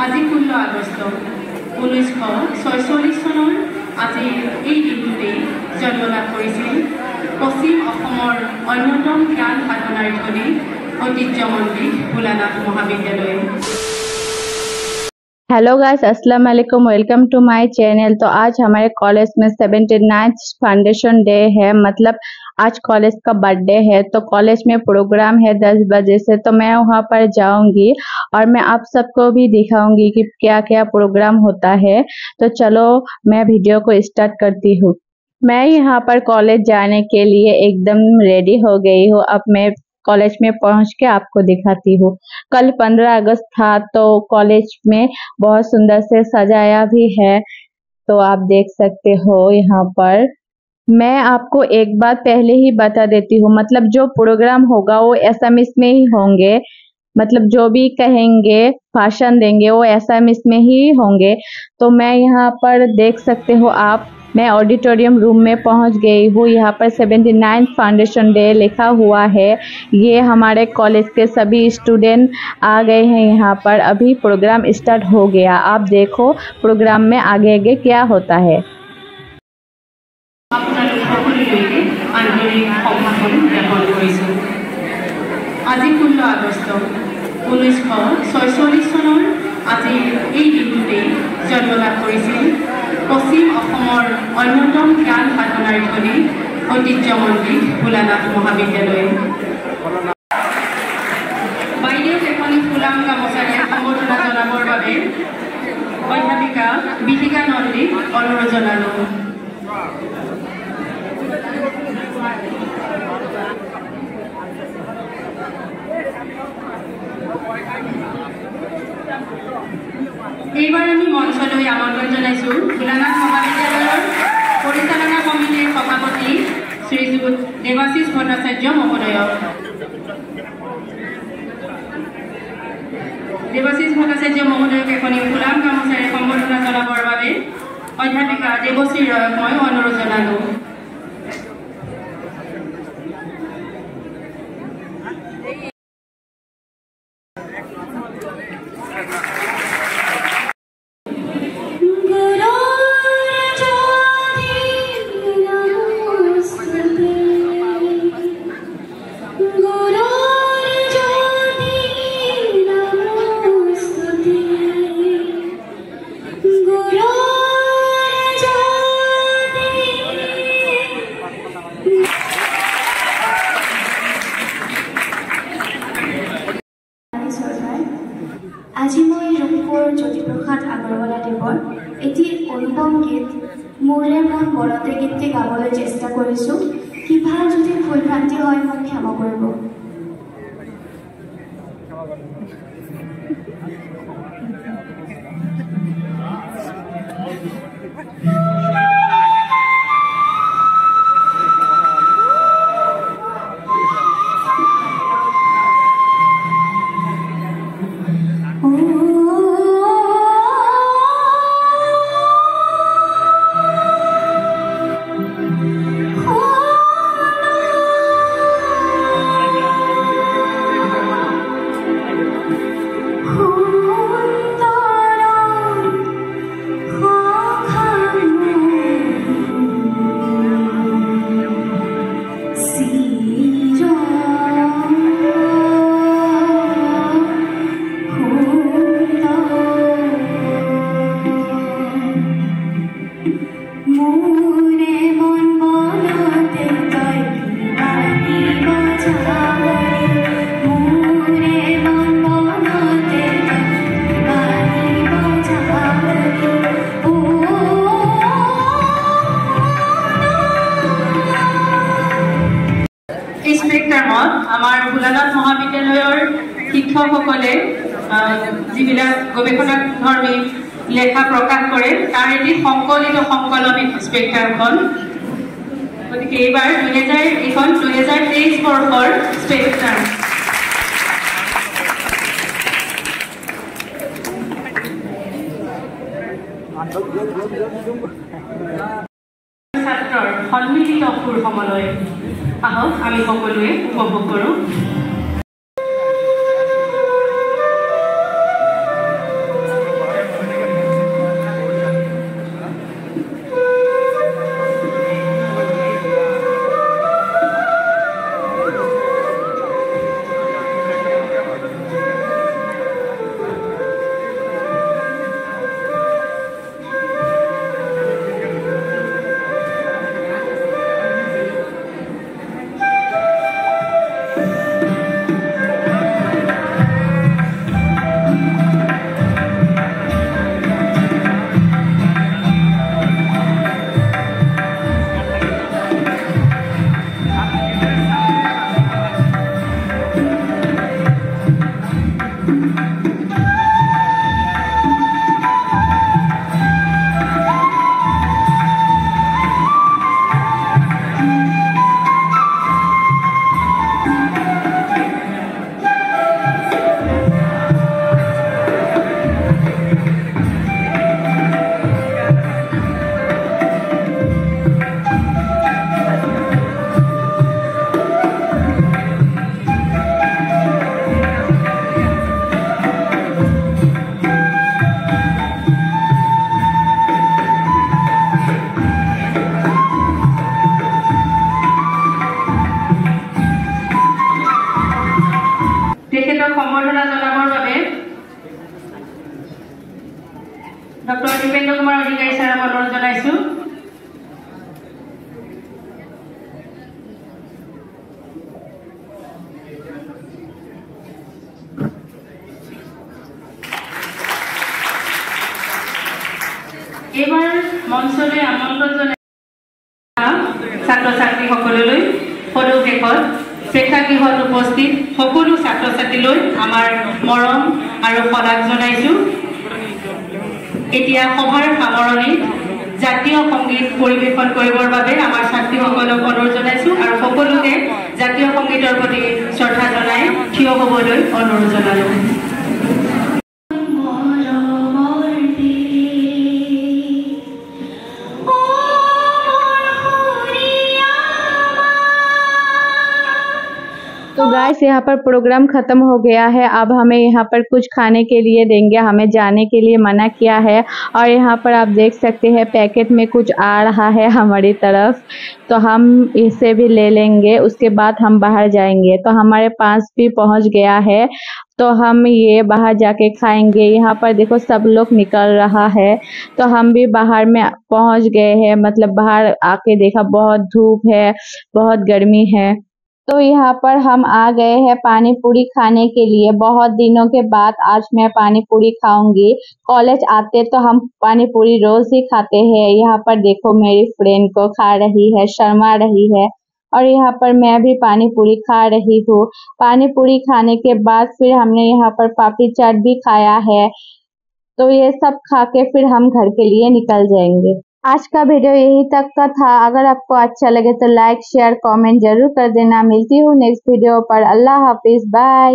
আজি 16 আগষ্ট 1946 চনৰ আজি এই দিনটোতে জন্মলাভ কৰিছিল পশ্চিম অসমৰ অন্যতম জ্ঞান সাধনাৰ ধনী ঐতিহ্যমণ্ডিত ভোলানাথ মহাবিদ্যালয়। हेलो गाइस, अस्सलाम वालेकुम, वेलकम टू माय चैनल। तो आज हमारे कॉलेज में 79th फाउंडेशन डे है, मतलब आज कॉलेज का बर्थडे है। तो कॉलेज में प्रोग्राम है 10 बजे से, तो मैं वहां पर जाऊंगी और मैं आप सबको भी दिखाऊंगी कि क्या क्या प्रोग्राम होता है। तो चलो मैं वीडियो को स्टार्ट करती हूँ। मैं यहाँ पर कॉलेज जाने के लिए एकदम रेडी हो गई हूँ। अब मैं कॉलेज में पहुंच के आपको दिखाती हूँ। कल 15 अगस्त था, तो कॉलेज में बहुत सुंदर से सजाया भी है, तो आप देख सकते हो यहाँ पर। मैं आपको एक बात पहले ही बता देती हूँ, मतलब जो प्रोग्राम होगा वो एसएमएस में ही होंगे, मतलब जो भी कहेंगे भाषण देंगे वो एसएमएस में ही होंगे। तो मैं यहाँ पर देख सकते हो आप, मैं ऑडिटोरियम रूम में पहुंच गई हूँ। यहाँ पर 79th फाउंडेशन डे लिखा हुआ है। ये हमारे कॉलेज के सभी स्टूडेंट आ गए हैं यहाँ पर। अभी प्रोग्राम स्टार्ट हो गया। आप देखो प्रोग्राम में आगे आगे क्या होता है। আজি 16 আগষ্ট 1946 চনৰ আজি এই দিনটোতে জন্মলাভ কৰিছিল পশ্চিম অসমৰ অন্যতম জ্ঞান সাধনাৰ ধনী ঐতিহ্যমণ্ডিত ভোলানাথ মহাবিদ্যালয়। বাইদেউ এখনি ফুলাম গামোচাৰে সম্বৰ্ধনা জনাবৰ বাবে অধ্যাপিকা বিধিকা নন্দীক অনুৰোধ জনালো। এইবাৰ আমি মঞ্চলৈ আমন্ত্ৰণ জনাইছোঁ ভোলানাথ মহাবিদ্যালয়ৰ পৰিচালনা কমিটিৰ সভাপতি শ্ৰীযুত দেৱাশীষ ভট্টাচাৰ্য মহোদয়ক। দেৱাশীষ ভট্টাচাৰ্য মহোদয়ক এখনি ফুলাম গামোচাৰে সম্বৰ্ধনা জনাবৰ বাবে অধ্যাপিকা দেৱশ্ৰী ৰয়ক মই অনুৰোধ জনালোঁ। আজি মই ৰূপপুৰ জ্যোতিপ্ৰসাদ আগৰৱালাদেৱৰ এটি অনুপম গীত মোৰে মন বৰতে গীতটি গাবলৈ চেষ্টা কৰিছোঁ। কিবা যদি ভুল ভ্ৰান্তি হয় মোক ক্ষমা কৰিব। আমাৰ ভোলানাথ মহাবিদ্যালয়ৰ শিক্ষকসকলে যিবিলাক গৱেষণাধৰ্মী লেখা প্ৰকাশ কৰে তাৰ এটি সংকলিত সংকলন স্পেক্ট্ৰামখন। গতিকে এইবাৰ 2023 বৰ্ষৰ স্পেক্ট্ৰাম ছাত্ৰৰ সন্মিলিত সুৰ সমন্বয় আহক আমি সকলোৱে উপভোগ কৰোঁ। ডক্টৰ দীপেন্দ্ৰ কুমাৰ অধিকাৰী ছাৰক অনুৰোধ জনাইছো। এইবাৰ মঞ্চলৈ আমন্ত্ৰণ জনাই ছাত্ৰ ছাত্ৰীসকললৈ সদৌ শেষত প্ৰেক্ষাগৃহত উপস্থিত সকলো ছাত্ৰ ছাত্ৰীলৈ আমাৰ মৰম আৰু শলাগ জনাইছো। এতিয়া সভাৰ সামৰণিত জাতীয় সংগীত পৰিৱেশন কৰিবৰ বাবে আমাৰ ছাত্ৰীসকলক অনুৰোধ জনাইছো আৰু সকলোকে জাতীয় সংগীতৰ প্ৰতি শ্ৰদ্ধা জনাই থিয় হ'বলৈ অনুৰোধ জনালো। तो गाइस यहाँ पर प्रोग्राम खत्म हो गया है। अब हमें यहाँ पर कुछ खाने के लिए देंगे, हमें जाने के लिए मना किया है। और यहाँ पर आप देख सकते हैं पैकेट में कुछ आ रहा है हमारी तरफ, तो हम इसे भी ले लेंगे, उसके बाद हम बाहर जाएंगे। तो हमारे पास भी पहुँच गया है, तो हम ये बाहर जाके खाएंगे। यहाँ पर देखो सब लोग निकल रहा है, तो हम भी बाहर में पहुँच गए हैं। मतलब बाहर आके देखा बहुत धूप है, बहुत गर्मी है। तो यहाँ पर हम आ गए हैं पानी पूरी खाने के लिए। बहुत दिनों के बाद आज मैं पानी पूरी खाऊंगी। कॉलेज आते तो हम पानी पूरी रोज ही खाते हैं। यहाँ पर देखो मेरी फ्रेंड को खा रही है, शर्मा रही है, और यहाँ पर मैं भी पानी पूरी खा रही हूँ। पानी पूरी खाने के बाद फिर हमने यहाँ पर पापड़ी चाट भी खाया है। तो ये सब खा के फिर हम घर के लिए निकल जाएंगे। आज का वीडियो यही तक का था। अगर आपको अच्छा लगे तो लाइक शेयर कमेंट जरूर कर देना। मिलती हूँ नेक्स्ट वीडियो पर। अल्लाह हाफिज, बाय।